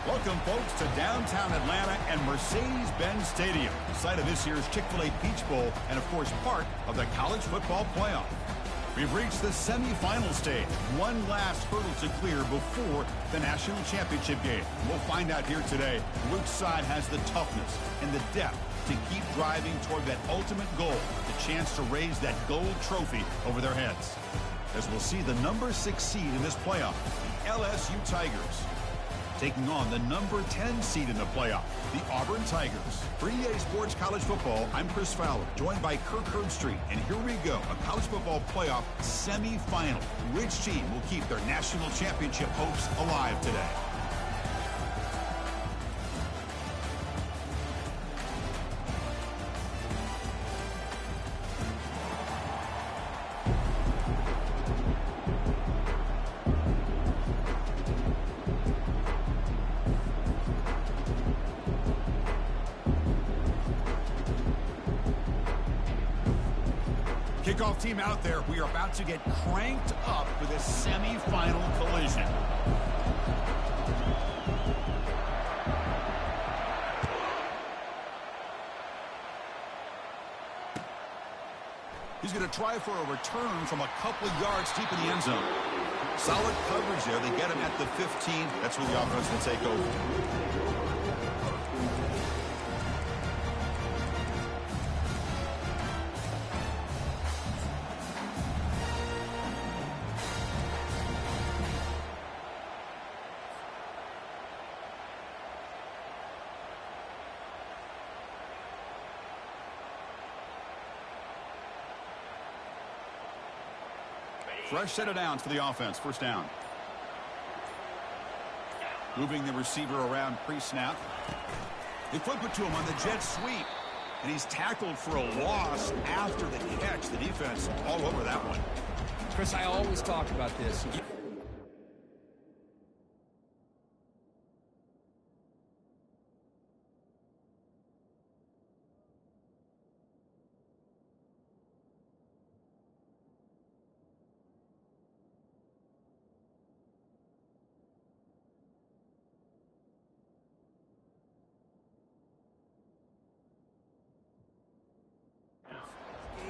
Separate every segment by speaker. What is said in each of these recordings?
Speaker 1: Welcome, folks, to downtown Atlanta and Mercedes-Benz Stadium, site of this year's Chick-fil-A Peach Bowl and, of course, part of the college football playoff. We've reached the semifinal stage. One last hurdle to clear before the national championship game. We'll find out here today which side has the toughness and the depth to keep driving toward that ultimate goal, the chance to raise that gold trophy over their heads. As we'll see the number 6 seed in this playoff, the LSU Tigers, taking on the number 10 seed in the playoff, the Auburn Tigers. For EA Sports College Football, I'm Chris Fowler, joined by Kirk Herbstreit. And here we go, a college football playoff semifinal. Which team will keep their national championship hopes alive today? Kickoff team out there. We are about to get cranked up for this semifinal collision. He's going to try for a return from a couple of yards deep in the end zone. Solid coverage there. They get him at the 15. That's where the offense will take over. Fresh set of downs for the offense. First down. Moving the receiver around pre-snap. They flip it to him on the jet sweep. And he's tackled for a loss after the catch. The defense all over that one.
Speaker 2: Chris, I always talk about this.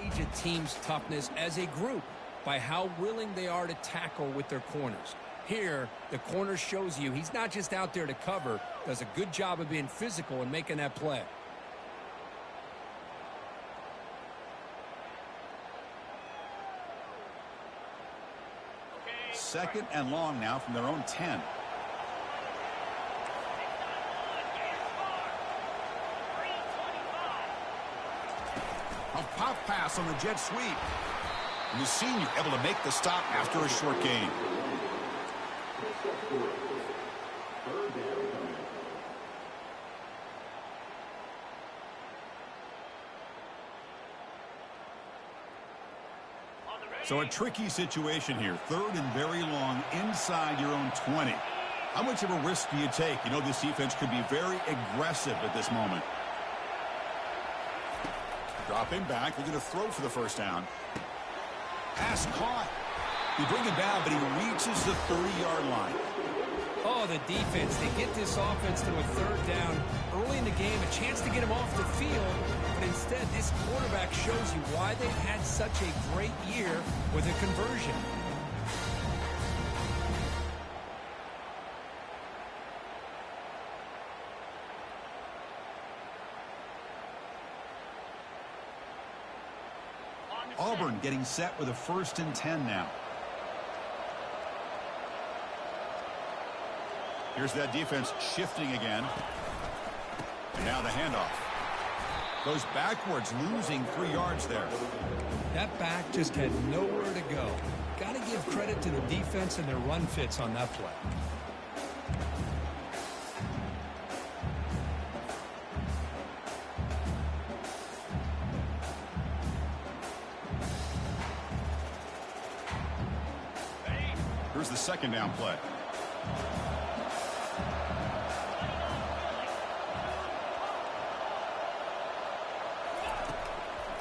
Speaker 2: Gauge a team's toughness as a group by how willing they are to tackle with their corners. Here, the corner shows you he's not just out there to cover, does a good job of being physical and making that play.
Speaker 1: Second and long now from their own 10. A pop pass on the jet sweep. And the senior able to make the stop after a short gain. So a tricky situation here. Third and very long inside your own 20. How much of a risk do you take? You know this defense could be very aggressive at this moment. Dropping back, looking to throw for the first down. Pass caught. He bring him down, but he reaches the 30-yard line.
Speaker 2: Oh, the defense. They get this offense to a third down early in the game, a chance to get him off the field. But instead, this quarterback shows you why they've had such a great year with a conversion.
Speaker 1: Auburn getting set with a 1st and 10 now. Here's that defense shifting again. And now the handoff. Goes backwards, losing 3 yards there.
Speaker 2: That back just had nowhere to go. Got to give credit to the defense and their run fits on that play.
Speaker 1: Here's the second down play.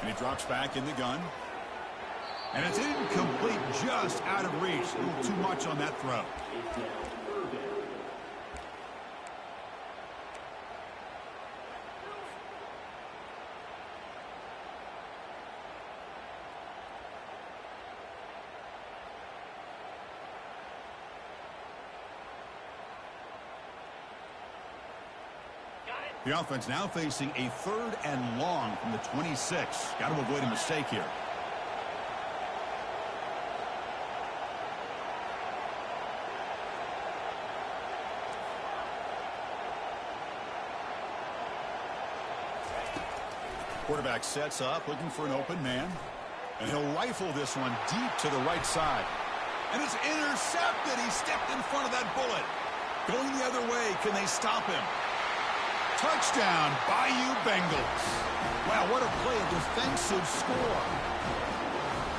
Speaker 1: And he drops back in the gun. And it's incomplete, just out of reach. A little too much on that throw. The offense now facing a 3rd and long from the 26. Got to avoid a mistake here. Quarterback sets up, looking for an open man. And he'll rifle this one deep to the right side. And it's intercepted. He stepped in front of that bullet. Going the other way. Can they stop him? Touchdown, Bayou Bengals. Wow, what a play, a defensive score.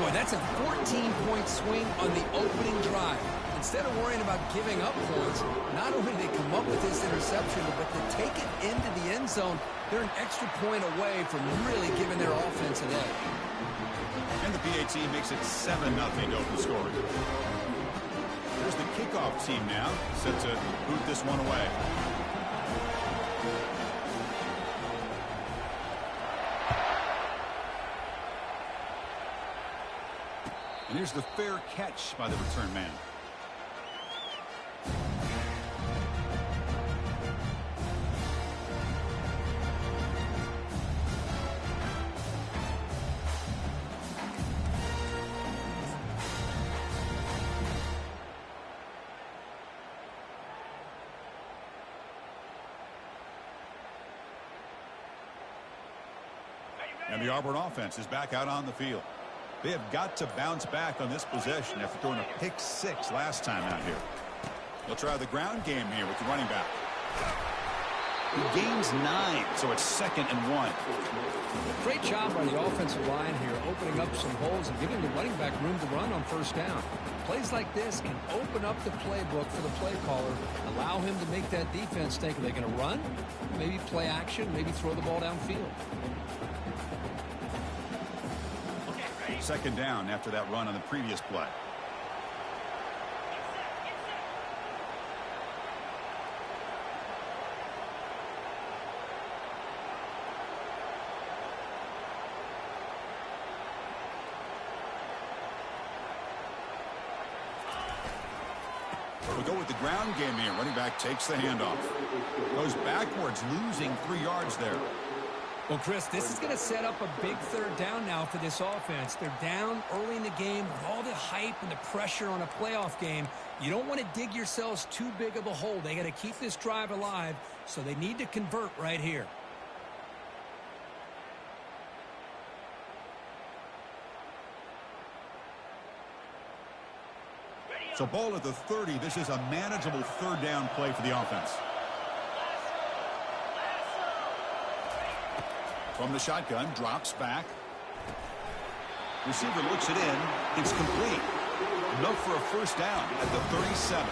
Speaker 2: Boy, that's a 14-point swing on the opening drive. Instead of worrying about giving up points, not only did they come up with this interception, but to take it into the end zone, they're an extra point away from really giving their offense an edge.
Speaker 1: And the PAT makes it 7-0 open scoring. There's the kickoff team now, set to boot this one away. And here's the fair catch by the return man. And the Auburn offense is back out on the field. They have got to bounce back on this possession after throwing a pick-6 last time out here. They'll try the ground game here with the running back. He gains 9, so it's 2nd and 1.
Speaker 2: Great job by the offensive line here, opening up some holes and giving the running back room to run on 1st down. Plays like this can open up the playbook for the play caller, allow him to make that defense think, are they going to run? Maybe play action, maybe throw the ball downfield.
Speaker 1: 2nd down after that run on the previous play. We'll go with the ground game here. Running back takes the handoff. Goes backwards, losing 3 yards there.
Speaker 2: Well, Chris, this is going to set up a big 3rd down now for this offense. They're down early in the game with all the hype and the pressure on a playoff game. You don't want to dig yourselves too big of a hole. They got to keep this drive alive, so they need to convert right here.
Speaker 1: So ball at the 30. This is a manageable 3rd down play for the offense. From the shotgun, drops back. Receiver looks it in. It's complete. Enough for a 1st down at the 37.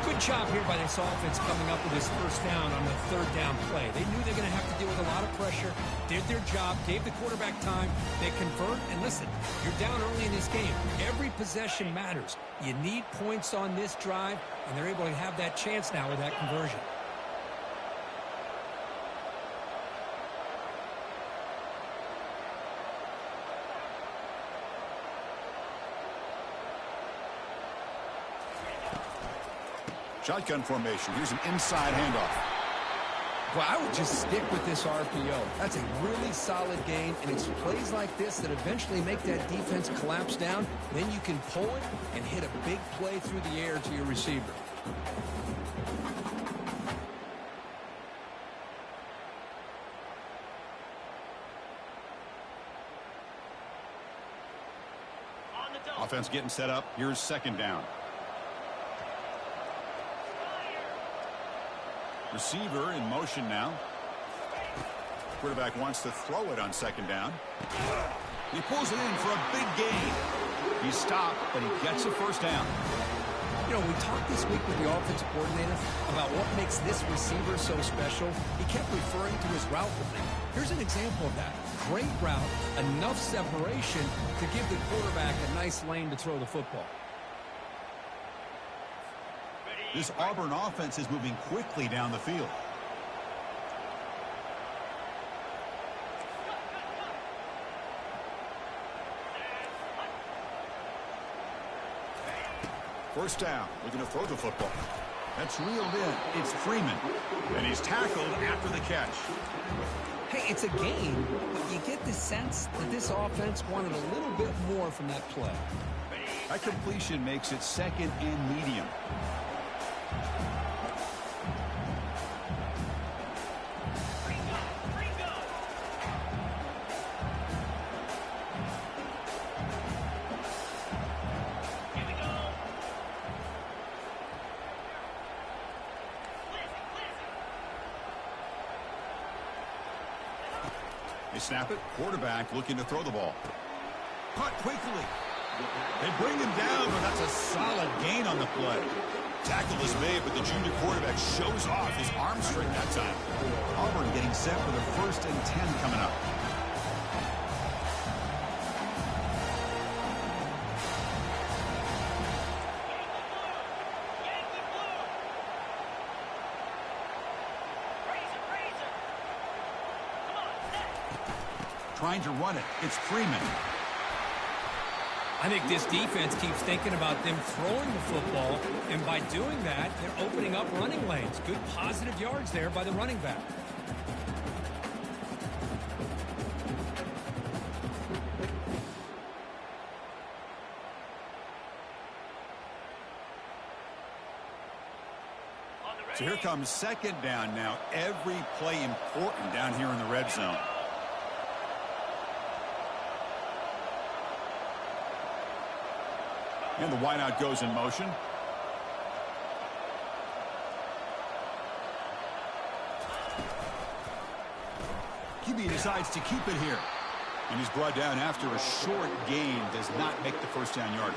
Speaker 2: Good job here by this offense coming up with this 1st down on the 3rd down play. They knew they were going to have to deal with a lot of pressure, did their job, gave the quarterback time. They convert, and listen, you're down early in this game. Every possession matters. You need points on this drive, and they're able to have that chance now with that conversion.
Speaker 1: Shotgun formation. Here's an inside handoff.
Speaker 2: Well, I would just stick with this RPO. That's a really solid gain, and it's plays like this that eventually make that defense collapse down. Then you can pull it and hit a big play through the air to your receiver.
Speaker 1: Offense getting set up. Here's 2nd down. Receiver in motion now. Quarterback wants to throw it on 2nd down. He pulls it in for a big gain. He's stopped, but he gets a 1st down.
Speaker 2: You know, we talked this week with the offensive coordinator about what makes this receiver so special. He kept referring to his route running. Here's an example of that. Great route, enough separation to give the quarterback a nice lane to throw the football.
Speaker 1: This Auburn offense is moving quickly down the field. First down. Looking to throw the football. That's reeled in. It's Freeman. And he's tackled after the catch.
Speaker 2: Hey, it's a game, but you get the sense that this offense wanted a little bit more from that play.
Speaker 1: That completion makes it second and medium. They snap it. Quarterback looking to throw the ball. Caught quickly. They bring him down, but that's a solid gain on the play. Tackle is made, but the junior quarterback shows off his arm strength that time. Auburn getting set for the 1st and 10 coming up. Trying to run it. It's Freeman.
Speaker 2: I think this defense keeps thinking about them throwing the football, and by doing that, they're opening up running lanes. Good positive yards there by the running back.
Speaker 1: So here comes 2nd down now. Every play important down here in the red zone. And the wideout goes in motion. QB decides to keep it here. And he's brought down after a short gain. Does not make the 1st down yardage.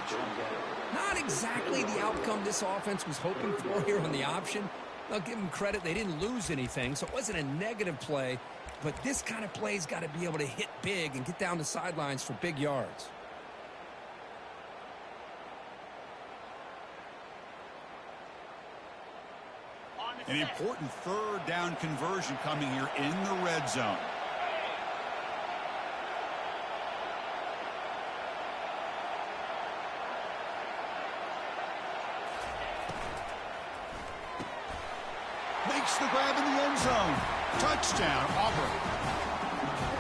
Speaker 2: Not exactly the outcome this offense was hoping for here on the option. I'll give them credit. They didn't lose anything, so it wasn't a negative play. But this kind of play's got to be able to hit big and get down the sidelines for big yards.
Speaker 1: An important 3rd down conversion coming here in the red zone. Makes the grab in the end zone. Touchdown, Auburn.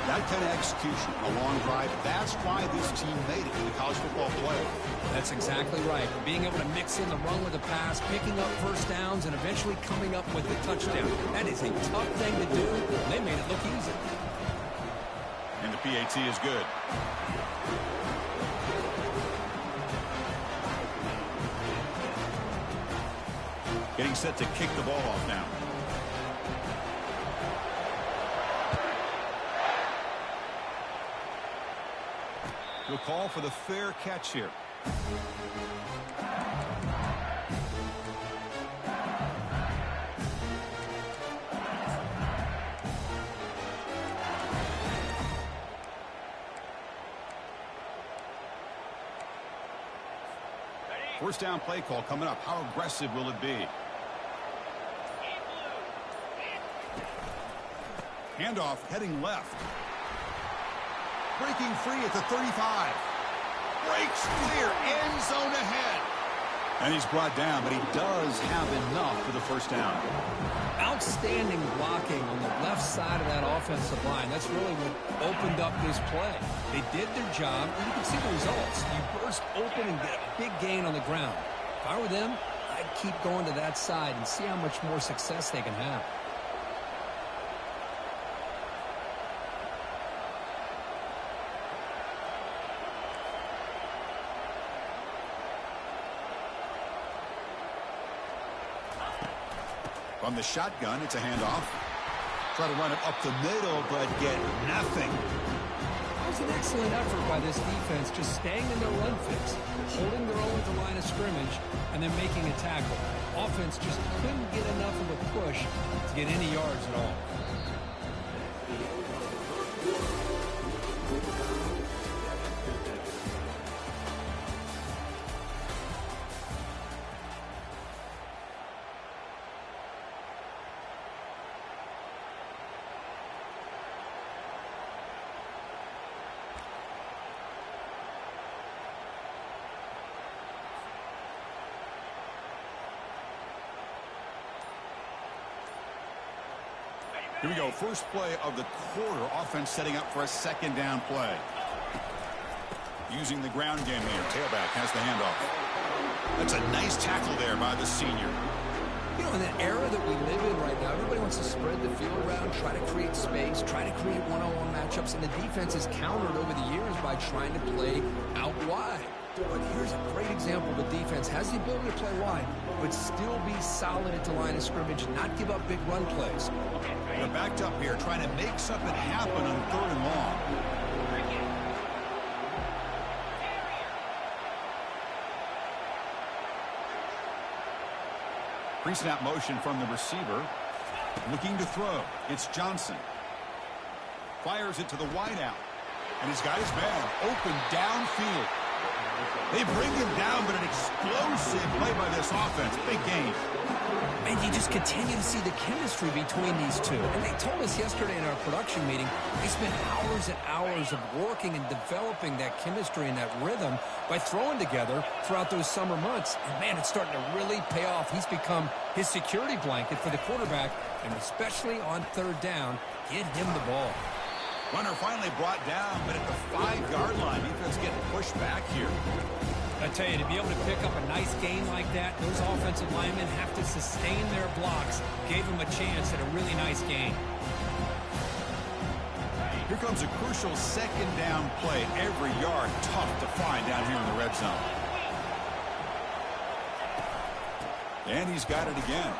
Speaker 1: That kind of execution, a long drive, that's why this team made it in the college football playoff.
Speaker 2: That's exactly right. Being able to mix in the run with the pass, picking up 1st downs, and eventually coming up with the touchdown. That is a tough thing to do. They made it look easy.
Speaker 1: And the PAT is good. Getting set to kick the ball off now. We'll call for the fair catch here. First down play call coming up. How aggressive will it be? Handoff heading left. Breaking free at the 35. Breaks clear. End zone ahead. And he's brought down, but he does have enough for the 1st down.
Speaker 2: Outstanding blocking on the left side of that offensive line. That's really what opened up this play. They did their job, and you can see the results. You burst open and get a big gain on the ground. If I were them, I'd keep going to that side and see how much more success they can have.
Speaker 1: From the shotgun, it's a handoff. Try to run it up the middle, but get nothing.
Speaker 2: That was an excellent effort by this defense, just staying in their run fix, holding their own at the line of scrimmage, and then making a tackle. Offense just couldn't get enough of a push to get any yards at all.
Speaker 1: Here we go. First play of the quarter. Offense setting up for a second down play. Using the ground game here. Tailback has the handoff. That's a nice tackle there by the senior.
Speaker 2: You know, in the era that we live in right now, everybody wants to spread the field around, try to create space, try to create one-on-one matchups, and the defense has countered over the years by trying to play out wide. But here's a great example of a defense has the ability to play wide, but still be solid at the line of scrimmage and not give up big run plays.
Speaker 1: They're backed up here, trying to make something happen on 3rd and long. Pre-snap motion from the receiver. Looking to throw. It's Johnson. Fires it to the wideout. And he's got his man open downfield. They bring him down, but an explosive play by this offense. Big game.
Speaker 2: And you just continue to see the chemistry between these two. And they told us yesterday in our production meeting, they spent hours and hours of working and developing that chemistry and that rhythm by throwing together throughout those summer months. And, man, it's starting to really pay off. He's become his security blanket for the quarterback, and especially on 3rd down, get him the ball.
Speaker 1: Runner finally brought down, but at the 5-yard line, defense getting pushed back here.
Speaker 2: I tell you, to be able to pick up a nice gain like that, those offensive linemen have to sustain their blocks. Gave them a chance at a really nice gain.
Speaker 1: Here comes a crucial 2nd down play. Every yard tough to find down here in the red zone. And he's got it again.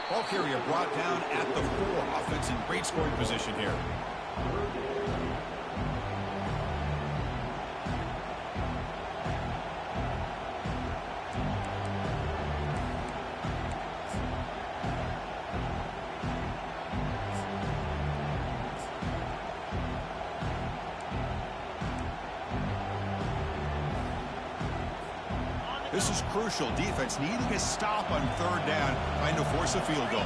Speaker 1: Ball carrier brought down at the 4. Offense in great scoring position here. This is crucial. Defense needing a stop on 3rd down, trying to force a field goal.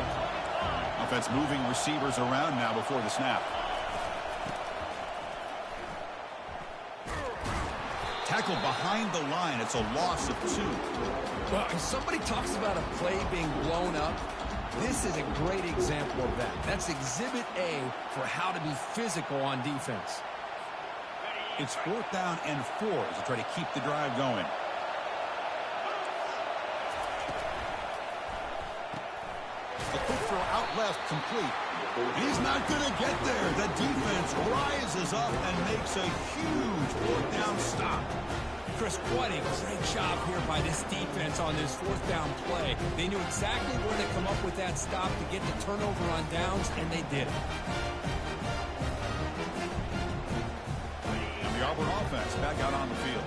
Speaker 1: Offense moving receivers around now before the snap. Tackled behind the line. It's a loss of 2.
Speaker 2: Well, if somebody talks about a play being blown up, this is a great example of that. That's Exhibit A for how to be physical on defense.
Speaker 1: It's 4th down and 4 to try to keep the drive going. The quick throw out left, complete. He's not going to get there. The defense rises up and makes a huge 4th down stop.
Speaker 2: Chris, what a great job here by this defense on this 4th down play. They knew exactly where to come up with that stop to get the turnover on downs, and they did it.
Speaker 1: And the Auburn offense back out on the field.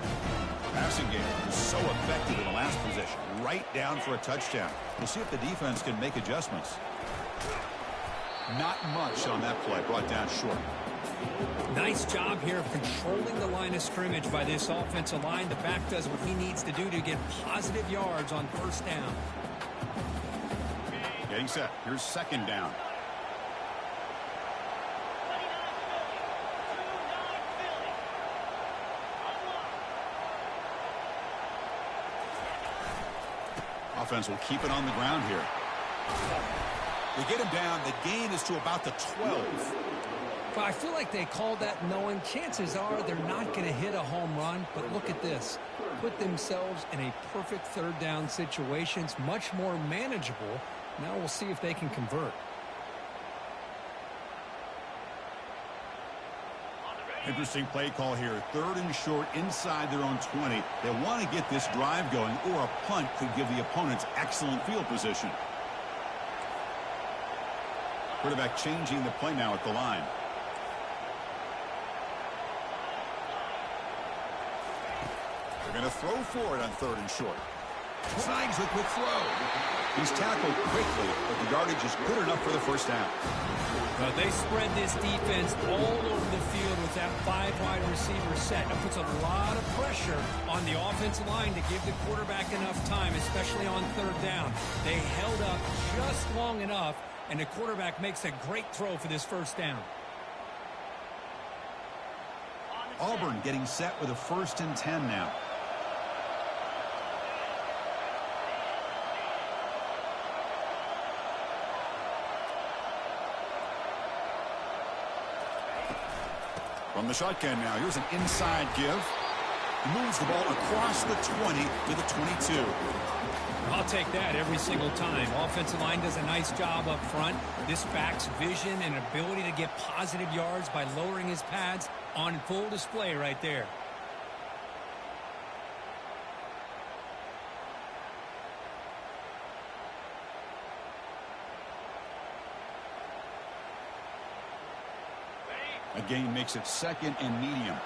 Speaker 1: Passing game was so effective in the last possession. Right down for a touchdown. We'll see if the defense can make adjustments. Not much on that play. Brought down short.
Speaker 2: Nice job here of controlling the line of scrimmage by this offensive line. The back does what he needs to do to get positive yards on 1st down.
Speaker 1: Getting set. Here's 2nd down. Offense will keep it on the ground here. They get him down. The gain is to about the 12.
Speaker 2: Well, I feel like they called that knowing chances are they're not going to hit a home run. But look at this. Put themselves in a perfect 3rd down situation. It's much more manageable. Now we'll see if they can convert.
Speaker 1: Interesting play call here. 3rd and short inside their own 20. They want to get this drive going, or a punt could give the opponents excellent field position. Quarterback changing the play now at the line. They're going to throw for it on 3rd and short. Snags the quick throw. He's tackled quickly, but the yardage is good enough for the 1st down.
Speaker 2: Well, they spread this defense all over the field with that 5-wide receiver set. That puts a lot of pressure on the offensive line to give the quarterback enough time, especially on 3rd down. They held up just long enough, and the quarterback makes a great throw for this 1st down.
Speaker 1: Auburn getting set with a 1st and 10 now. From the shotgun now, here's an inside give. He moves the ball across the 20 to the 22.
Speaker 2: I'll take that every single time. Offensive line does a nice job up front. This back's vision and ability to get positive yards by lowering his pads on full display right there.
Speaker 1: A gain makes it 2nd and medium.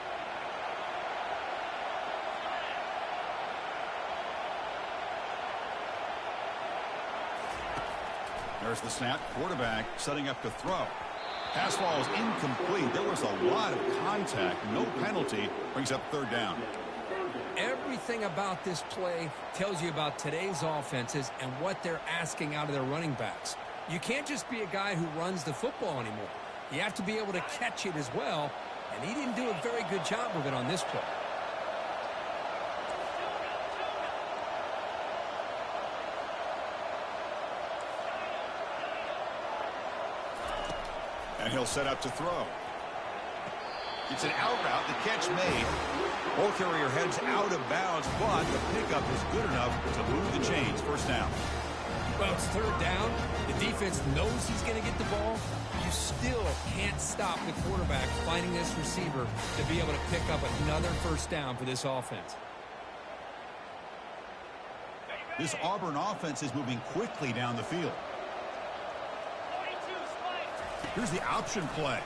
Speaker 1: There's the snap. Quarterback setting up to throw. Pass ball is incomplete. There was a lot of contact. No penalty. Brings up 3rd down.
Speaker 2: Everything about this play tells you about today's offenses and what they're asking out of their running backs. You can't just be a guy who runs the football anymore. You have to be able to catch it as well, and he didn't do a very good job of it on this play.
Speaker 1: And he'll set up to throw. It's an out route. The catch made. Ball carrier heads out of bounds, but the pickup is good enough to move the chains. 1st down.
Speaker 2: Well, it's 3rd down. The defense knows he's going to get the ball. You still can't stop the quarterback finding this receiver to be able to pick up another 1st down for this offense.
Speaker 1: This Auburn offense is moving quickly down the field. Here's the option play.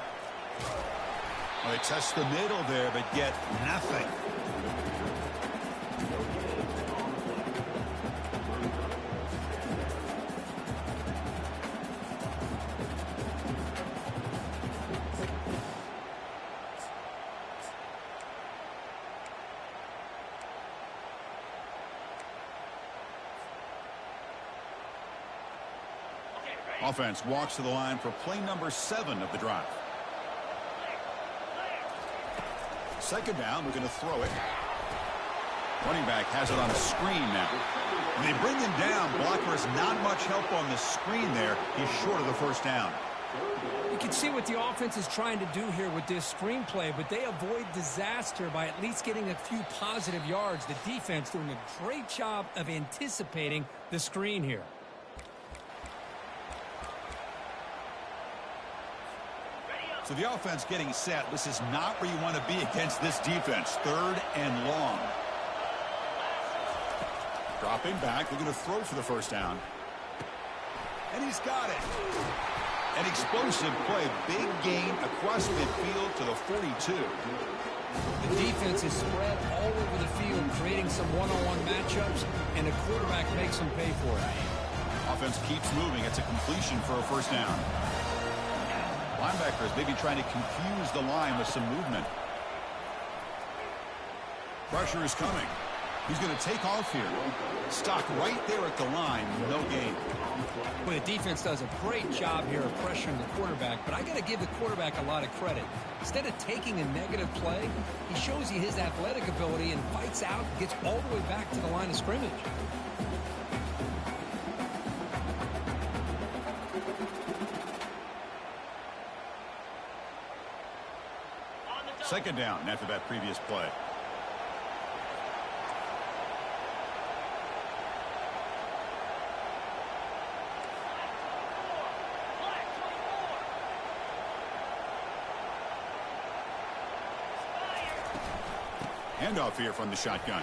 Speaker 1: Well, they test the middle there, but get nothing. Offense walks to the line for play number 7 of the drive. 2nd down, we're going to throw it. Running back has it on a screen now. When they bring him down, blocker has not much help on the screen there. He's short of the 1st down.
Speaker 2: You can see what the offense is trying to do here with this screenplay, but they avoid disaster by at least getting a few positive yards. The defense doing a great job of anticipating the screen here.
Speaker 1: So the offense getting set. This is not where you want to be against this defense. 3rd and long. Dropping back. They're going to throw for the 1st down. And he's got it. An explosive play. Big gain across midfield to the 42.
Speaker 2: The defense is spread all over the field, creating some one-on-one matchups, and the quarterback makes them pay for it.
Speaker 1: Offense keeps moving. It's a completion for a 1st down. Linebackers maybe trying to confuse the line with some movement. Pressure is coming. He's going to take off here. Stopped right there at the line. No gain.
Speaker 2: Well, the defense does a great job here of pressuring the quarterback, but I got to give the quarterback a lot of credit. Instead of taking a negative play, he shows you his athletic ability and fights out, gets all the way back to the line of scrimmage.
Speaker 1: 2nd down after that previous play. Handoff here from the shotgun.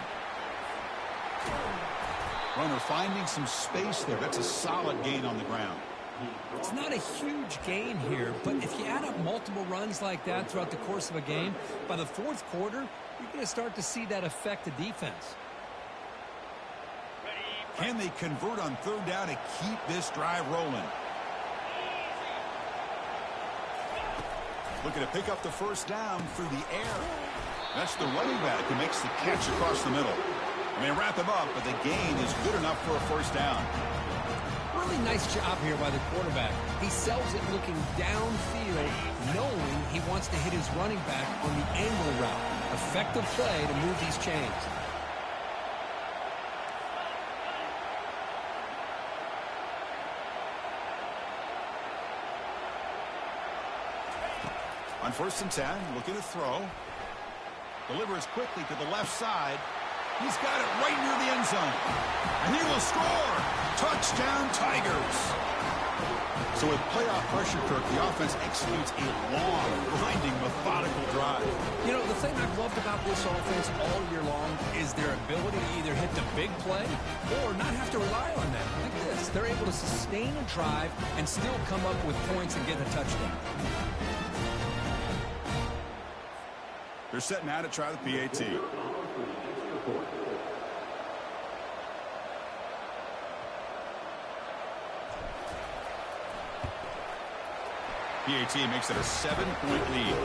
Speaker 1: Runner finding some space there. That's a solid gain on the ground.
Speaker 2: It's not a huge gain here, but if you add up multiple runs like that throughout the course of a game, by the 4th quarter, you're going to start to see that affect the defense.
Speaker 1: Can they convert on 3rd down to keep this drive rolling? Looking to pick up the 1st down through the air. That's the running back who makes the catch across the middle. And they wrap him up, but the gain is good enough for a 1st down.
Speaker 2: Really nice job here by the quarterback. He sells it looking downfield, knowing he wants to hit his running back on the angle route. Effective play to move these chains.
Speaker 1: On 1st and 10, looking to throw. Delivers quickly to the left side. He's got it right near the end zone. And he will score. Touchdown, Tigers. So with playoff pressure, Kirk, the offense executes a long, grinding, methodical drive.
Speaker 2: You know, the thing I've loved about this offense all year long is their ability to either hit the big play or not have to rely on that. Look at this. They're able to sustain a drive and still come up with points and get a touchdown.
Speaker 1: They're setting out to try the PAT. PAT makes it a 7-point lead.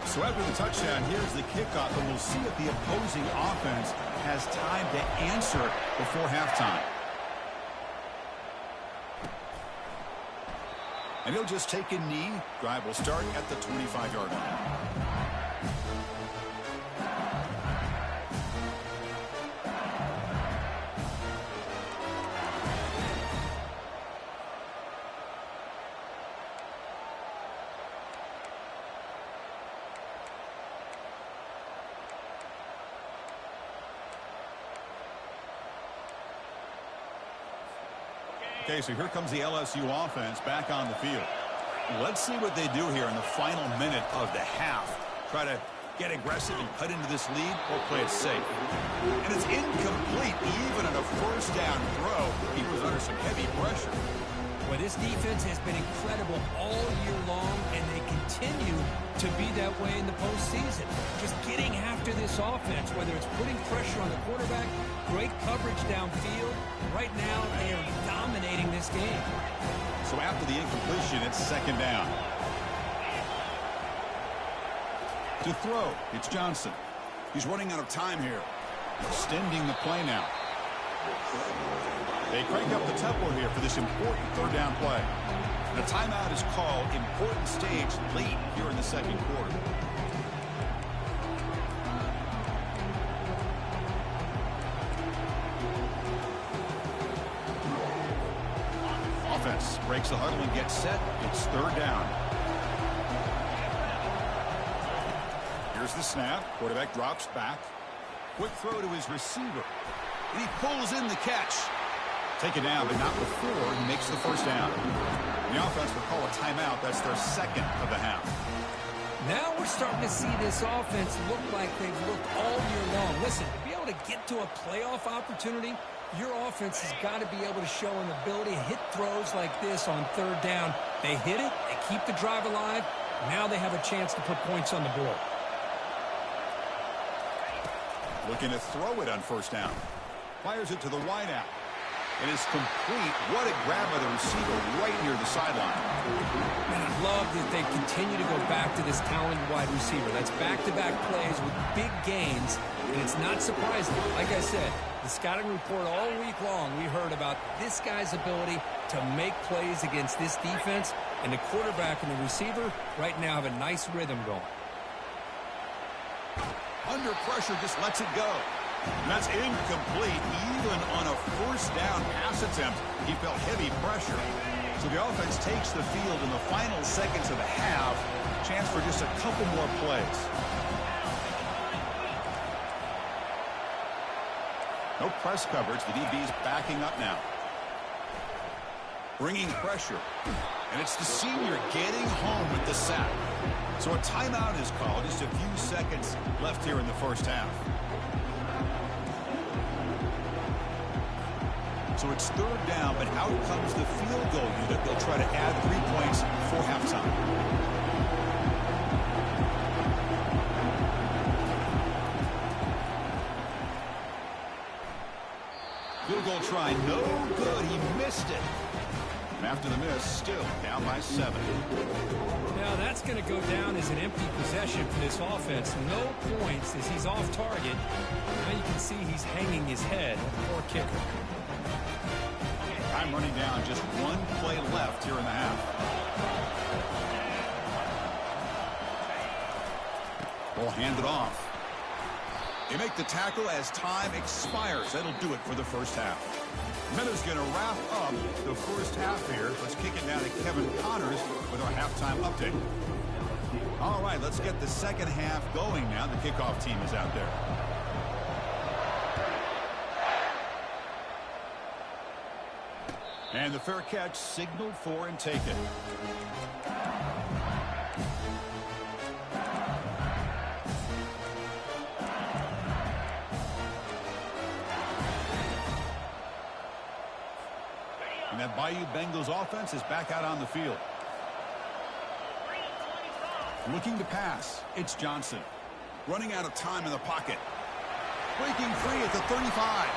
Speaker 1: So after the touchdown, here's the kickoff, and we'll see if the opposing offense has time to answer before halftime. And he'll just take a knee. Drive will start at the 25-yard line. Okay, so here comes the LSU offense back on the field. Let's see what they do here in the final minute of the half. Try to get aggressive and cut into this lead or play it safe. And it's incomplete. Even on a first down throw, he was under some heavy pressure.
Speaker 2: Well, this defense has been incredible all year long, and they continue to be that way in the postseason. Just getting after this offense, whether it's putting pressure on the quarterback, great coverage downfield. Right now, they are dominating this game.
Speaker 1: So after the incompletion, it's 2nd down. To throw, it's Johnson. He's running out of time here. Extending the play now. They crank up the tempo here for this important 3rd down play. The timeout is called. Important stage late here in the 2nd quarter. Offense breaks the huddle and gets set. It's 3rd down. Here's the snap. Quarterback drops back. Quick throw to his receiver. And he pulls in the catch. Taken down, but not before he makes the 1st down. The offense will call a timeout. That's their 2nd of the half.
Speaker 2: Now we're starting to see this offense look like they've looked all year long. Listen, to be able to get to a playoff opportunity, your offense has got to be able to show an ability to hit throws like this on 3rd down. They hit it, they keep the drive alive. Now they have a chance to put points on the board.
Speaker 1: Looking to throw it on 1st down. Fires it to the wideout. It is complete. What a grab by the receiver right near the sideline.
Speaker 2: And I love that they continue to go back to this talented wide receiver. That's back-to-back plays with big gains, and it's not surprising. Like I said, the scouting report all week long, we heard about this guy's ability to make plays against this defense, and the quarterback and the receiver right now have a nice rhythm going.
Speaker 1: Under pressure, just lets it go. And that's incomplete. Even on a 1st down pass attempt, he felt heavy pressure. So the offense takes the field in the final seconds of the half. Chance for just a couple more plays. No press coverage. The DB's backing up now. Bringing pressure. And it's the senior getting home with the sack. So a timeout is called. Just a few seconds left here in the 1st half. So it's 3rd down, but out comes the field goal unit. They'll try to add 3 points for halftime. Field goal try, no good. He missed it. And after the miss, still down by 7.
Speaker 2: Now that's going to go down as an empty possession for this offense. No points as he's off target. Now you can see he's hanging his head. Poor kicker.
Speaker 1: Time running down, just 1 play left here in the half. We'll hand it off. They make the tackle as time expires. That'll do it for the first half. Minna's going to wrap up the first half here. Let's kick it down to Kevin Connors with our halftime update. All right, let's get the second half going now. The kickoff team is out there. And the fair catch signaled for and taken. And that Bayou Bengals offense is back out on the field. Looking to pass. It's Johnson. Running out of time in the pocket. Breaking free at the 35.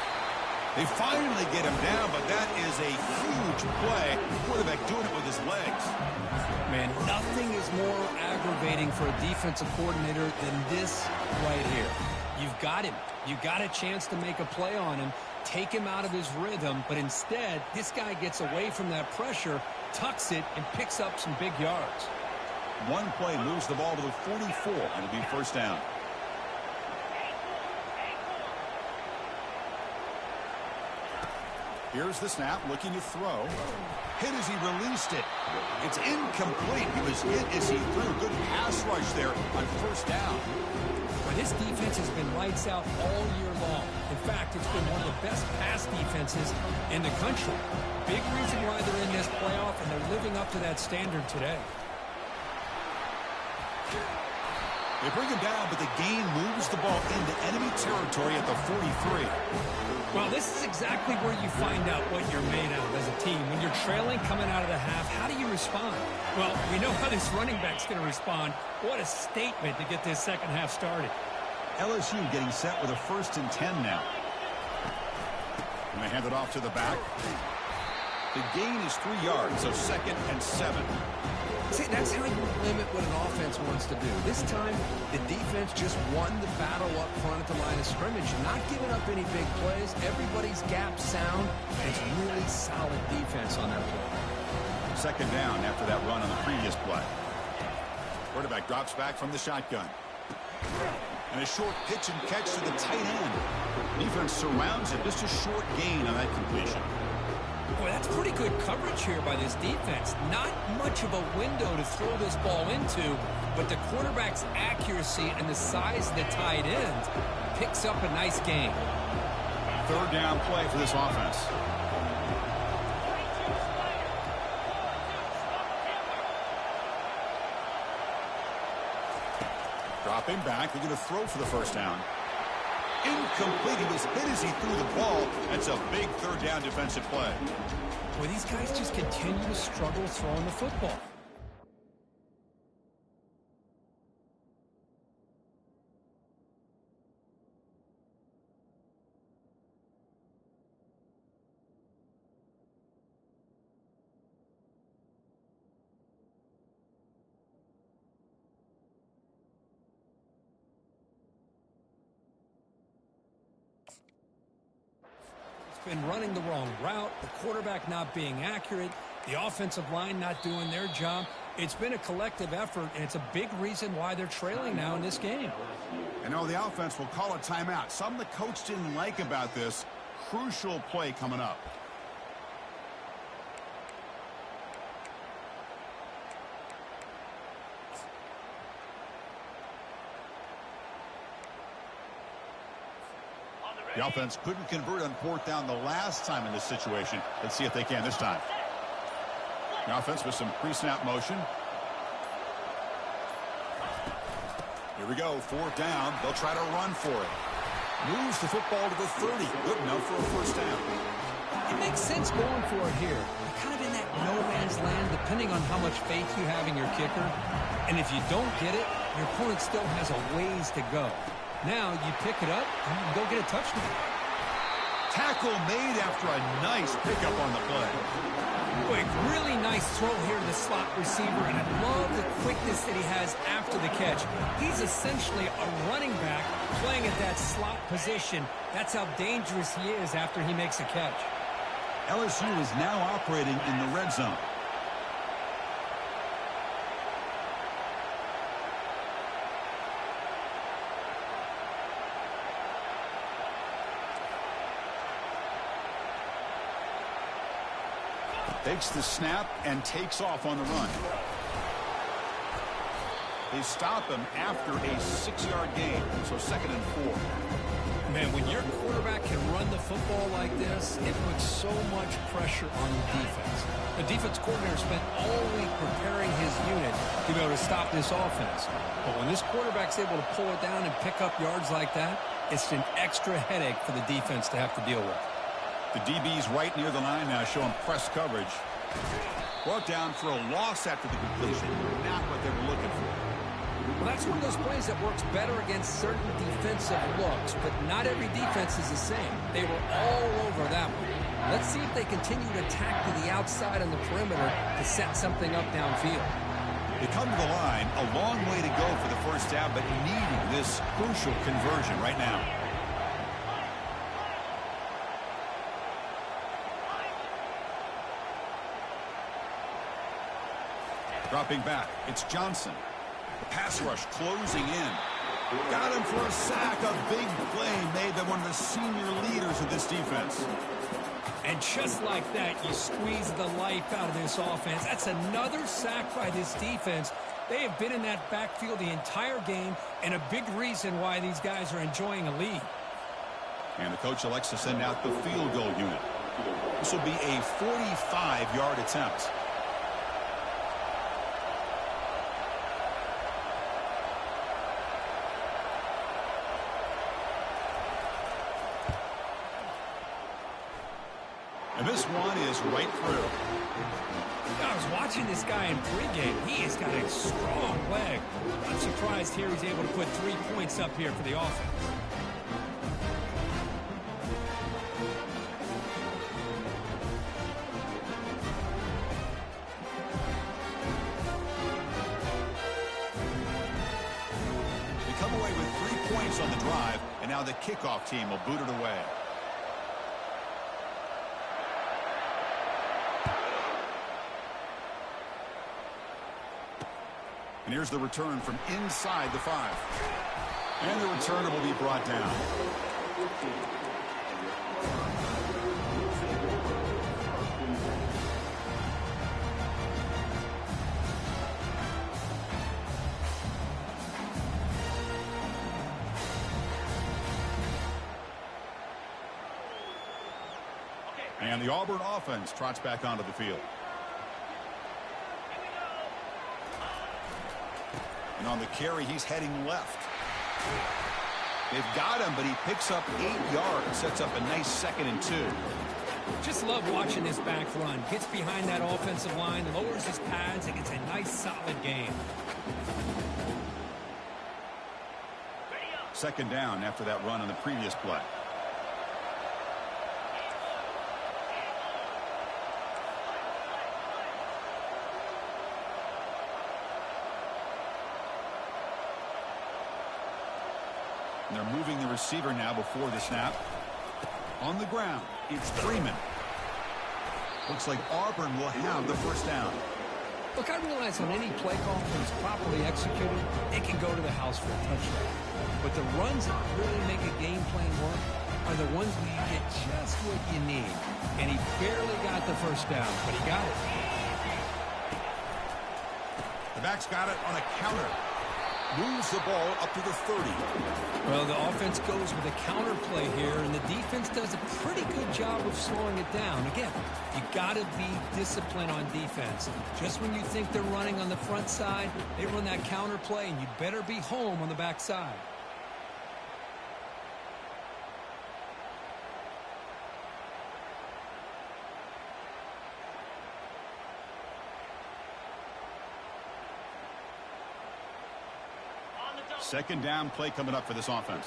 Speaker 1: They finally get him down, but that is a huge play. Quarterback doing it with his legs.
Speaker 2: Man, nothing is more aggravating for a defensive coordinator than this right here. You've got him. You got a chance to make a play on him, take him out of his rhythm, but instead, this guy gets away from that pressure, tucks it, and picks up some big yards.
Speaker 1: One play moves the ball to the 44, and it'll be first down. Here's the snap, looking to throw. Hit as he released it. It's incomplete. He was hit as he threw. Good pass rush there on first down.
Speaker 2: Well, this defense has been lights out all year long. In fact, it's been one of the best pass defenses in the country. Big reason why they're in this playoff, and they're living up to that standard today.
Speaker 1: They bring him down, but the gain moves the ball into enemy territory at the 43.
Speaker 2: Well, this is exactly where you find out what you're made of as a team. When you're trailing coming out of the half, how do you respond? Well, we know how this running back's going to respond. What a statement to get this second half started.
Speaker 1: LSU getting set with a 1st and 10 now. And they hand it off to the back. The gain is 3 yards, so 2nd and 7.
Speaker 2: See, that's how you limit what an offense wants to do. This time, the defense just won the battle up front at the line of scrimmage, not giving up any big plays. Everybody's gap sound, and it's really solid defense on that play.
Speaker 1: 2nd down after that run on the previous play. Quarterback drops back from the shotgun. And a short pitch and catch to the tight end. Defense surrounds it. Just a short gain on that completion.
Speaker 2: Boy, that's pretty good coverage here by this defense. Not much of a window to throw this ball into, but the quarterback's accuracy and the size of the tight end picks up a nice gain.
Speaker 1: 3rd down play for this offense. Dropping back. They're going to throw for the 1st down. Incomplete. He was hit as he threw the ball. That's a big 3rd down defensive play.
Speaker 2: Well, these guys just continue to struggle throwing the football. Been running the wrong route, the quarterback not being accurate, the offensive line not doing their job. It's been a collective effort, and it's a big reason why they're trailing now in this game.
Speaker 1: And now the offense will call a timeout. Something the coach didn't like about this. Crucial play coming up. The offense couldn't convert on 4th down the last time in this situation. Let's see if they can this time. The offense with some pre-snap motion. Here we go, 4th down. They'll try to run for it. Moves the football to the 30. Good enough for a 1st down.
Speaker 2: It makes sense going for it here. You're kind of in that no man's land depending on how much faith you have in your kicker. And if you don't get it, your opponent still has a ways to go. Now you pick it up and you can go get a touchdown.
Speaker 1: Tackle made after a nice pickup on the play.
Speaker 2: Boy, really nice throw here to the slot receiver, and I love the quickness that he has after the catch. He's essentially a running back playing at that slot position. That's how dangerous he is after he makes a catch.
Speaker 1: LSU is now operating in the red zone. Takes the snap and takes off on the run. They stop him after a 6-yard gain, so 2nd and 4.
Speaker 2: Man, when your quarterback can run the football like this, it puts so much pressure on the defense. The defense coordinator spent all week preparing his unit to be able to stop this offense. But when this quarterback's able to pull it down and pick up yards like that, it's an extra headache for the defense to have to deal with.
Speaker 1: The DB's right near the line now, showing press coverage. Brought down for a loss after the completion. Not what they were looking for.
Speaker 2: Well, that's one of those plays that works better against certain defensive looks, but not every defense is the same. They were all over that one. Let's see if they continue to attack to the outside on the perimeter to set something up downfield.
Speaker 1: They come to the line, a long way to go for the first down, but needing this crucial conversion right now. Dropping back, it's Johnson. The pass rush closing in. Got him for a sack. A big play made by one of the senior leaders of this defense.
Speaker 2: And just like that, you squeeze the life out of this offense. That's another sack by this defense. They have been in that backfield the entire game, and a big reason why these guys are enjoying a lead.
Speaker 1: And the coach elects to send out the field goal unit. This will be a 45-yard attempt. And this one is right through.
Speaker 2: I was watching this guy in pregame. He has got a strong leg. I'm surprised here he's able to put 3 points up here for the offense.
Speaker 1: They come away with 3 points on the drive, and now the kickoff team will boot it away. And here's the return from inside the 5. And the returner will be brought down. And the Auburn offense trots back onto the field. And on the carry, he's heading left. They've got him, but he picks up 8 yards. Sets up a nice 2nd and 2.
Speaker 2: Just love watching this back run. Gets behind that offensive line, lowers his pads, and gets a nice, solid gain.
Speaker 1: 2nd down after that run on the previous play. And they're moving the receiver now before the snap. On the ground, it's Freeman. Looks like Auburn will have the first down.
Speaker 2: Look, I realize on any play call, when it's properly executed, it can go to the house for a touchdown. But the runs that really make a game plan work are the ones where you get just what you need. And he barely got the first down, but he got it.
Speaker 1: The back's got it on a counter. Moves the ball up to the 30.
Speaker 2: Well, the offense goes with a counter play here, and the defense does a pretty good job of slowing it down. Again, you got to be disciplined on defense. Just when you think they're running on the front side, they run that counter play, and you better be home on the back side.
Speaker 1: Second down play coming up for this offense.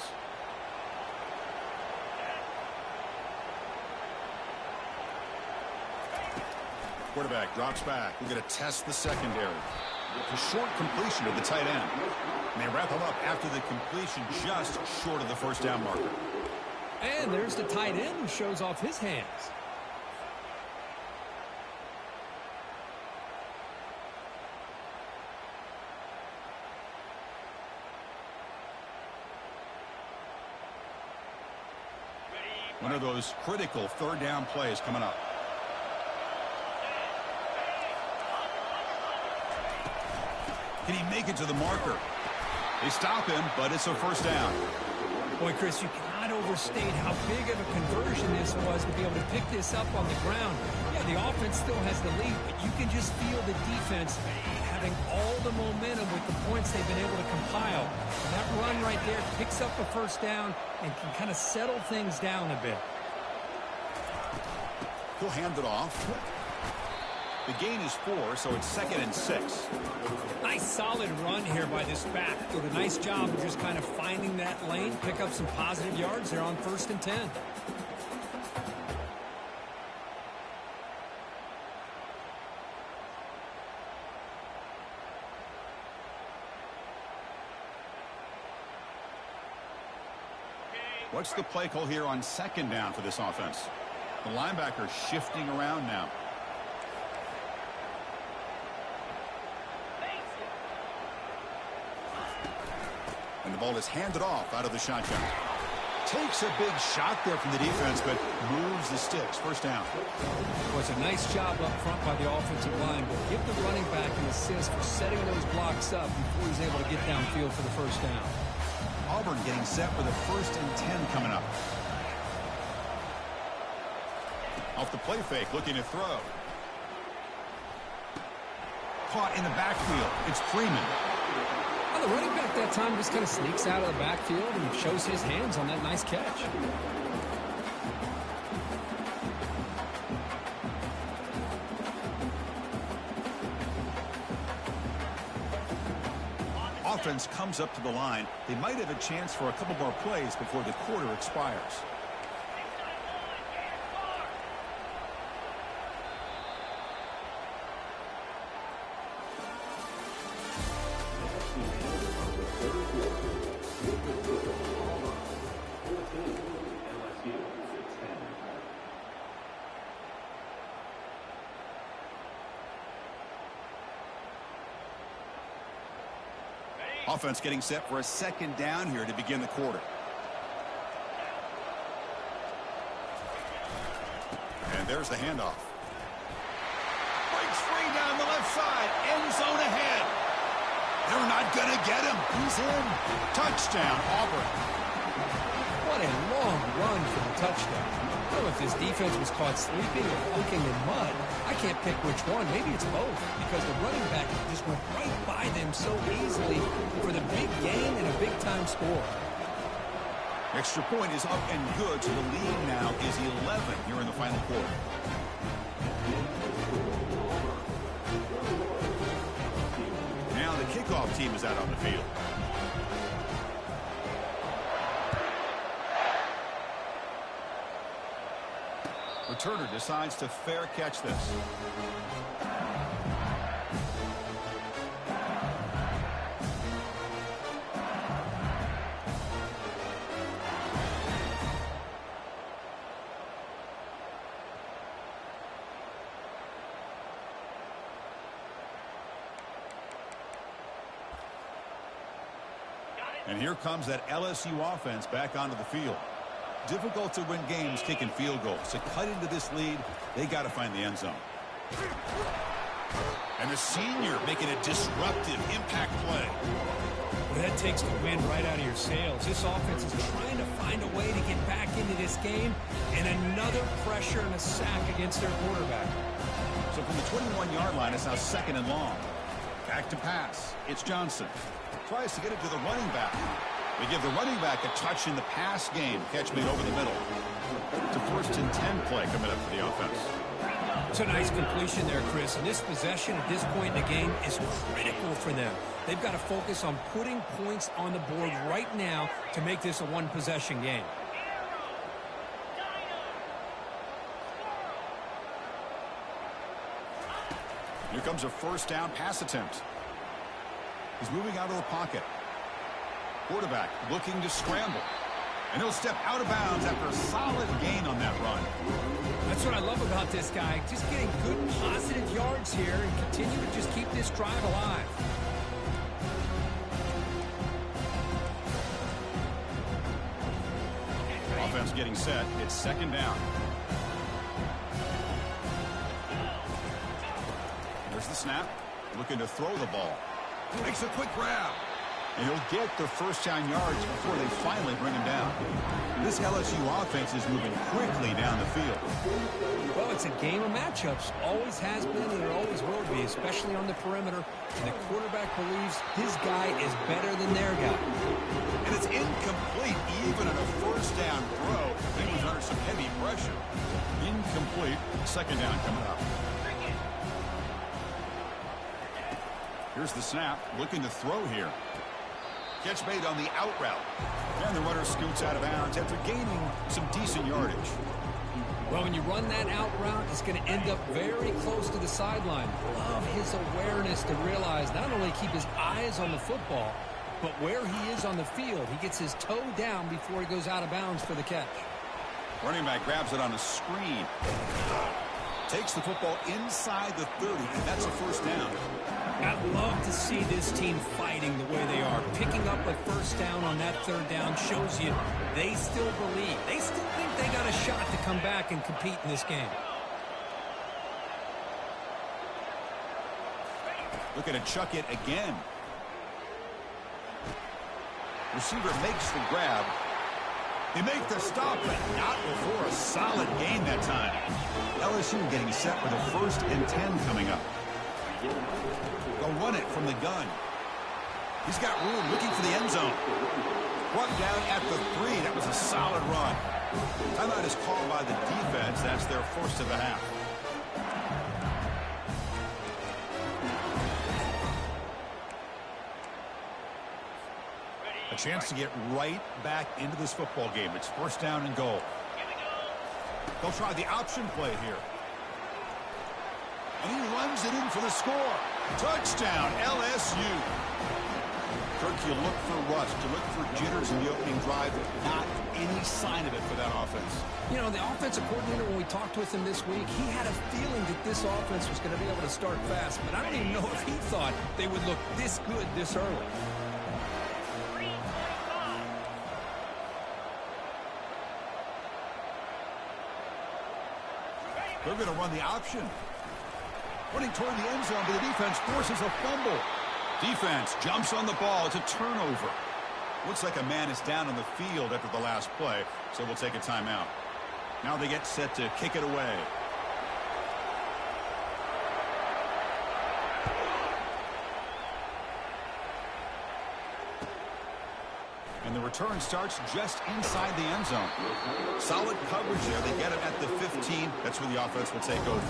Speaker 1: Quarterback drops back. We're going to test the secondary. A short completion to the tight end. And they wrap him up after the completion just short of the first down marker.
Speaker 2: And there's the tight end who shows off his hands. One of those critical third down plays coming up.
Speaker 1: Can he make it to the marker? They stop him, but it's a first down.
Speaker 2: Boy, Chris, you cannot overstate how big of a conversion this was to be able to pick this up on the ground. Yeah, the offense still has the lead, but you can just feel the defense having all the momentum with the points they've been able to compile. And that run right there picks up a first down and can kind of settle things down a bit.
Speaker 1: He'll hand it off. The gain is 4, so it's 2nd and 6.
Speaker 2: Nice solid run here by this back. Did a nice job of just kind of finding that lane, pick up some positive yards there on 1st and 10.
Speaker 1: What's the play call here on 2nd down for this offense? The linebacker shifting around now. And the ball is handed off out of the shotgun. Takes a big shot there from the defense, but moves the sticks. First down.
Speaker 2: Well, it's a nice job up front by the offensive line, but give the running back an assist for setting those blocks up before he's able to get downfield for the first down.
Speaker 1: Auburn getting set for the 1st and 10 coming up. Off the play fake, looking to throw. Caught in the backfield. It's Freeman.
Speaker 2: Well, the running back that time just kind of sneaks out of the backfield and shows his hands on that nice catch.
Speaker 1: Offense comes up to the line. They might have a chance for a couple more plays before the quarter expires. Offense getting set for a 2nd down here to begin the quarter. And there's the handoff. Breaks free down the left side. End zone ahead. They're not going to get him. He's in. Touchdown, Auburn.
Speaker 2: What a long run for the touchdown. I don't know if this defense was caught sleeping or poking in mud. I can't pick which one. Maybe it's both, because the running back just went right by them so easily for the big gain and a big-time score.
Speaker 1: Extra point is up and good, so the lead now is 11 here in the final quarter. Now the kickoff team is out on the field. Returner decides to fair catch this. And here comes that LSU offense back onto the field. Difficult to win games kicking field goals. To cut into this lead, they got to find the end zone. And the senior making a disruptive impact play.
Speaker 2: Well, that takes the wind right out of your sails. This offense is trying to find a way to get back into this game, and another pressure and a sack against their quarterback.
Speaker 1: So from the 21-yard line, it's now 2nd and long. Back to pass. It's Johnson. Tries to get it to the running back. They give the running back a touch in the pass game. Catch made over the middle. It's a 1st and 10 play coming up for the offense.
Speaker 2: It's a nice completion there, Chris. And this possession at this point in the game is critical for them. They've got to focus on putting points on the board right now to make this a one-possession game.
Speaker 1: Here comes a 1st down pass attempt. He's moving out of the pocket. Quarterback looking to scramble. And he'll step out of bounds after a solid gain on that run.
Speaker 2: That's what I love about this guy. Just getting good, positive yards here and continue to just keep this drive alive.
Speaker 1: Offense getting set. It's 2nd down. There's the snap. Looking to throw the ball. Makes a quick grab. And he'll get the first down yards before they finally bring him down. This LSU offense is moving quickly down the field.
Speaker 2: Well, it's a game of matchups. Always has been and it always will be, especially on the perimeter. And the quarterback believes his guy is better than their guy.
Speaker 1: And it's incomplete even on a first down throw. He was under some heavy pressure. Incomplete. Second down coming up. Here's the snap. Looking to throw here. Catch made on the out route. And the runner scoots out of bounds after gaining some decent yardage.
Speaker 2: Well, when you run that out route, it's going to end up very close to the sideline. Love his awareness to realize not only keep his eyes on the football, but where he is on the field. He gets his toe down before he goes out of bounds for the catch.
Speaker 1: Running back grabs it on a screen. Takes the football inside the 30, and that's a first down.
Speaker 2: I love to see this team fighting the way they are. Picking up a first down on that third down shows you they still believe. They still think they got a shot to come back and compete in this game.
Speaker 1: Looking to chuck it again. Receiver makes the grab. They make the stop, but not before a solid gain that time. LSU getting set with a 1st and 10 coming up. They'll run it from the gun. He's got room looking for the end zone. Brought down at the 3. That was a solid run. Timeout is called by the defense. That's their first of the half. A chance to get right back into this football game. It's first down and goal. They'll try the option play here. And he runs it in for the score. Touchdown, LSU. Kirk, you look for rust. You look for jitters in the opening drive. Not any sign of it for that offense.
Speaker 2: You know, the offensive coordinator, when we talked with him this week, he had a feeling that this offense was going to be able to start fast. But I don't even know if he thought they would look this good this early.
Speaker 1: They're going to run the option. Running toward the end zone, but the defense forces a fumble. Defense jumps on the ball. It's a turnover. Looks like a man is down on the field after the last play, so we'll take a timeout. Now they get set to kick it away. And the return starts just inside the end zone. Solid coverage there. They get it at the 15. That's where the offense will take over.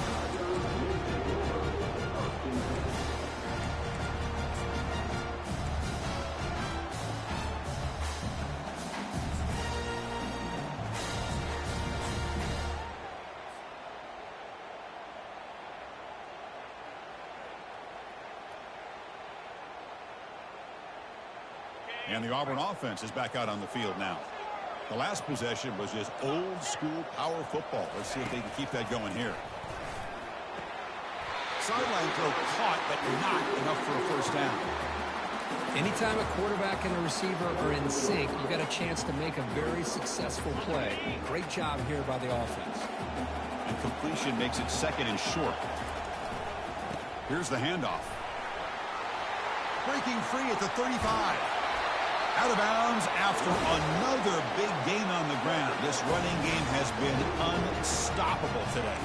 Speaker 1: And the Auburn offense is back out on the field now. The last possession was just old school power football. Let's see if they can keep that going here. Sideline throw caught, but not enough for a first down.
Speaker 2: Anytime a quarterback and a receiver are in sync, you've got a chance to make a very successful play. Great job here by the offense.
Speaker 1: And completion makes it second and short. Here's the handoff. Breaking free at the 35. Out of bounds after another big gain on the ground. This running game has been unstoppable today.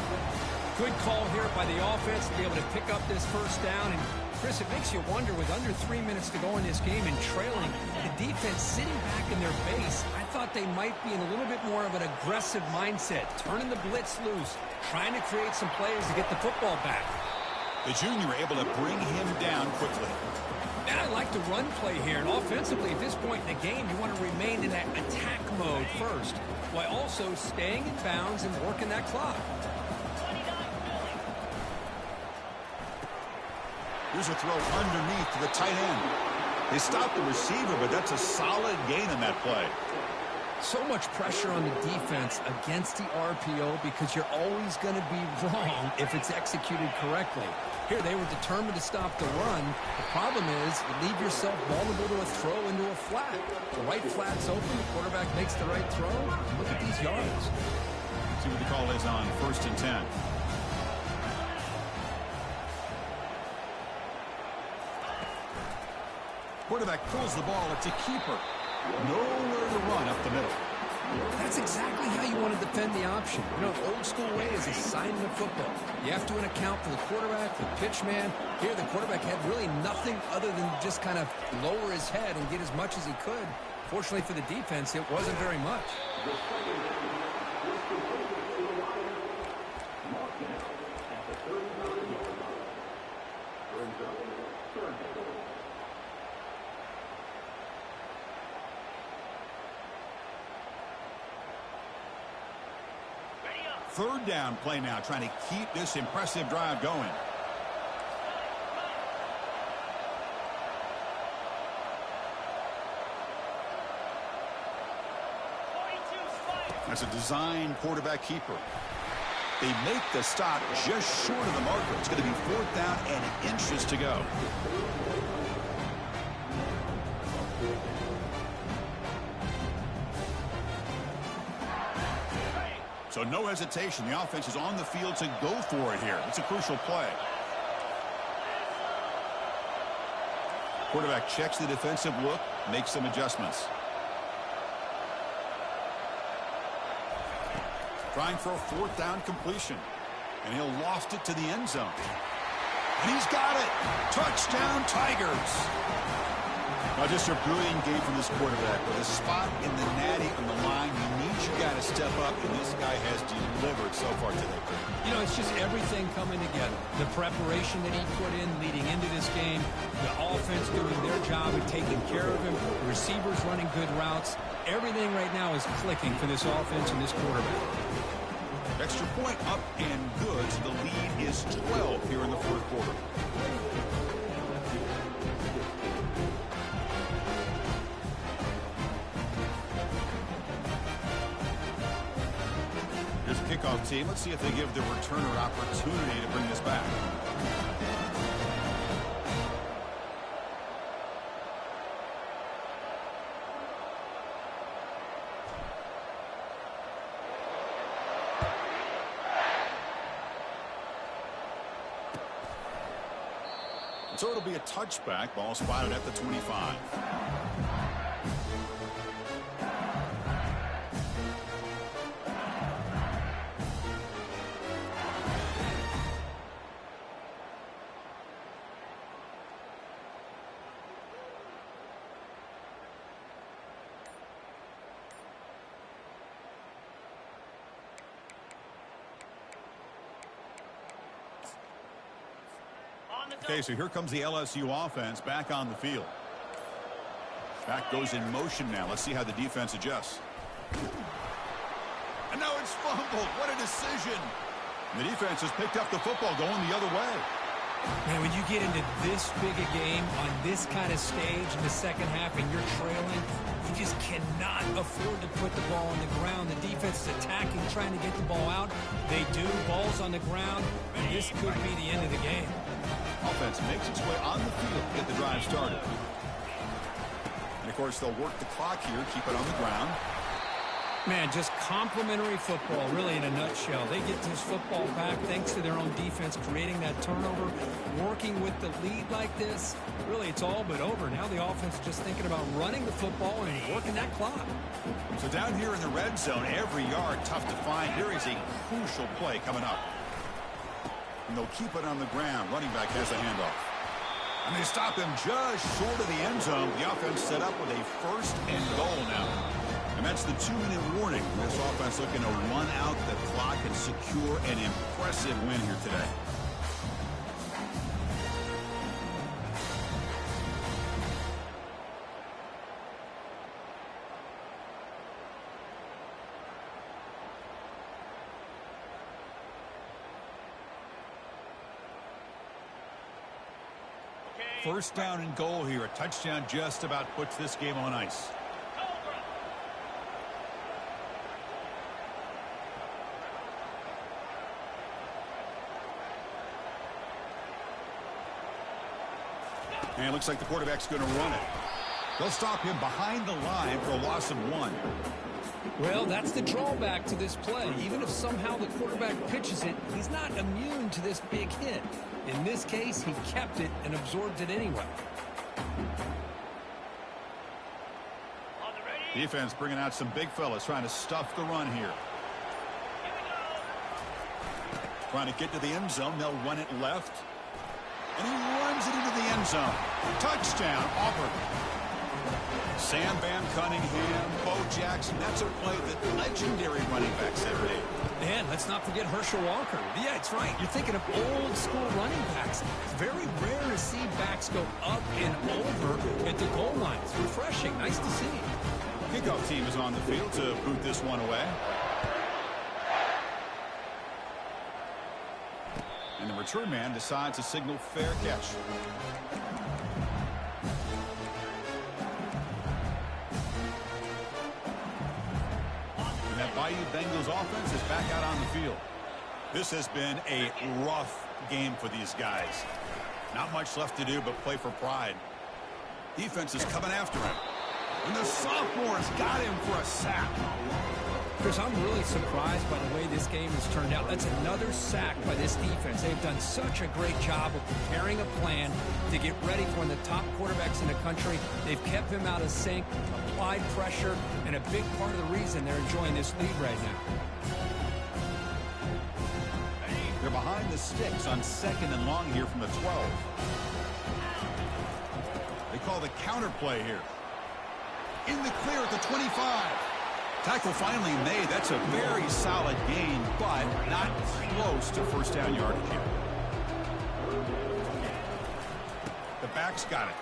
Speaker 2: Good call here by the offense to be able to pick up this first down. And, Chris, it makes you wonder, with under 3 minutes to go in this game and trailing, the defense sitting back in their base, I thought they might be in a little bit more of an aggressive mindset, turning the blitz loose, trying to create some plays to get the football back.
Speaker 1: The junior able to bring him down quickly.
Speaker 2: And I like the run play here. And offensively, at this point in the game, you want to remain in that attack mode first, while also staying in bounds and working that clock.
Speaker 1: Here's a throw underneath to the tight end. They stopped the receiver, but that's a solid gain in that play.
Speaker 2: So much pressure on the defense against the RPO because you're always going to be wrong if it's executed correctly. Here, they were determined to stop the run. The problem is you leave yourself vulnerable to a throw into a flat. The right flat's open. The quarterback makes the right throw. Look at these yards.
Speaker 1: See what the call is on 1st and 10. Quarterback pulls the ball. It's a keeper. Nowhere to run up the middle.
Speaker 2: That's exactly how you want to defend the option. You know, old school way is assignment of football. You have to account for the quarterback, the pitch man. Here, the quarterback had really nothing other than just kind of lower his head and get as much as he could. Fortunately for the defense, it wasn't very much.
Speaker 1: Third down play now, trying to keep this impressive drive going. That's a design quarterback keeper. They make the stop just short of the marker. It's going to be 4th down and inches to go. So no hesitation. The offense is on the field to go for it here. It's a crucial play. Quarterback checks the defensive look, makes some adjustments. Trying for a 4th down completion. And he'll loft it to the end zone. And he's got it. Touchdown, Tigers. Now just a brilliant game from this quarterback. With a spot in the natty on the line, you need your guy to step up, and this guy has delivered so far today.
Speaker 2: You know, it's just everything coming together. The preparation that he put in leading into this game, the offense doing their job and taking care of him, the receivers running good routes. Everything right now is clicking for this offense and this quarterback.
Speaker 1: Extra point up and good, so the lead is 12 here in the 4th quarter. Here's the kickoff team. Let's see if they give the returner an opportunity to bring this back. So it'll be a touchback. Ball spotted at the 25. Okay, so here comes the LSU offense back on the field. Back goes in motion now. Let's see how the defense adjusts. And now it's fumbled. What a decision. The defense has picked up the football going the other way.
Speaker 2: Man, when you get into this big a game on this kind of stage in the second half and you're trailing, you just cannot afford to put the ball on the ground. The defense is attacking, trying to get the ball out. They do. Ball's on the ground. And this could be the end of the game.
Speaker 1: Offense makes its way on the field to get the drive started. And, of course, they'll work the clock here, keep it on the ground.
Speaker 2: Man, just complimentary football, really, in a nutshell. They get this football back thanks to their own defense, creating that turnover, working with the lead like this. Really, it's all but over. Now the offense is just thinking about running the football and working that clock.
Speaker 1: So down here in the red zone, every yard tough to find. Here is a crucial play coming up. And they'll keep it on the ground. Running back has a handoff. And they stop him just short of the end zone. The offense set up with a 1st and goal now. And that's the 2-minute warning. This offense looking to run out the clock and secure an impressive win here today. First down and goal here. A touchdown just about puts this game on ice. And it looks like the quarterback's going to run it. They'll stop him behind the line for a loss of 1.
Speaker 2: Well, that's the drawback to this play. Even if somehow the quarterback pitches it, he's not immune to this big hit. In this case, he kept it and absorbed it anyway.
Speaker 1: Defense bringing out some big fellas trying to stuff the run here. Trying to get to the end zone. They'll run it left. And he runs it into the end zone. Touchdown, Auburn. Sam Van Cunningham, Bo Jackson. That's a play that legendary running backs ever made.
Speaker 2: And let's not forget Herschel Walker. Yeah, it's right. You're thinking of old school running backs. It's very rare to see backs go up and over at the goal line. It's refreshing. Nice to see.
Speaker 1: Kickoff team is on the field to boot this one away. And the return man decides to signal fair catch. And that Bayou Bengals offense is back out on the field. This has been a rough game for these guys. Not much left to do but play for pride. Defense is coming after him. And the sophomore's got him for a sack.
Speaker 2: Chris, I'm really surprised by the way this game has turned out. That's another sack by this defense. They've done such a great job of preparing a plan to get ready for one of the top quarterbacks in the country. They've kept him out of sync, applied pressure, and a big part of the reason they're enjoying this lead right now.
Speaker 1: They're behind the sticks on 2nd and long here from the 12. They call the counter play here. In the clear at the 25. Tackle finally made. That's a very solid gain, but not close to first down yardage here. The back's got it.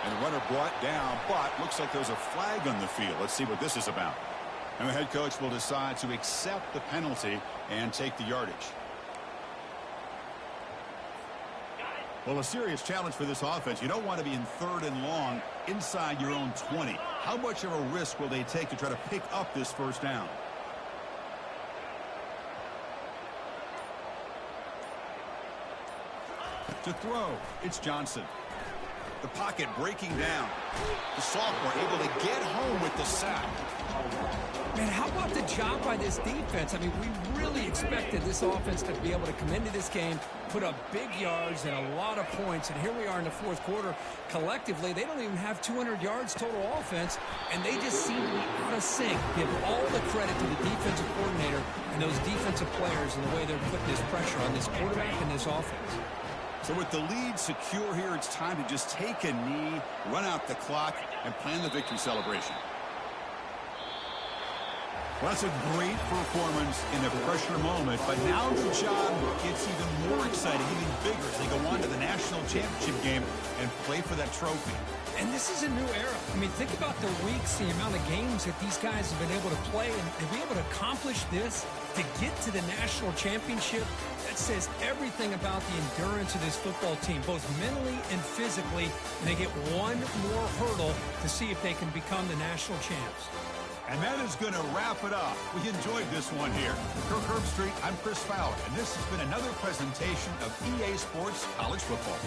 Speaker 1: And the runner brought down, but looks like there's a flag on the field. Let's see what this is about. And the head coach will decide to accept the penalty and take the yardage. Well, a serious challenge for this offense. You don't want to be in 3rd and long inside your own 20. How much of a risk will they take to try to pick up this first down? To throw, it's Johnson. The pocket breaking down. The sophomore able to get home with the sack.
Speaker 2: Man, how about the job by this defense? I mean, we really expected this offense to be able to come into this game, put up big yards and a lot of points, and here we are in the 4th quarter. Collectively, they don't even have 200 yards total offense, and they just seem to be out of sync. Give all the credit to the defensive coordinator and those defensive players and the way they're putting this pressure on this quarterback and this offense.
Speaker 1: So with the lead secure here, it's time to just take a knee, run out the clock, and plan the victory celebration. Well, that's a great performance in the pressure moment, but now the job gets even more exciting, even bigger as they go on to the national championship game and play for that trophy.
Speaker 2: And this is a new era. I mean, think about the weeks, the amount of games that these guys have been able to play, and to be able to accomplish this, to get to the national championship, that says everything about the endurance of this football team, both mentally and physically, and they get one more hurdle to see if they can become the national champs.
Speaker 1: And that is going to wrap it up. We enjoyed this one here. For Kirk Herbstreit, I'm Chris Fowler, and this has been another presentation of EA Sports College Football.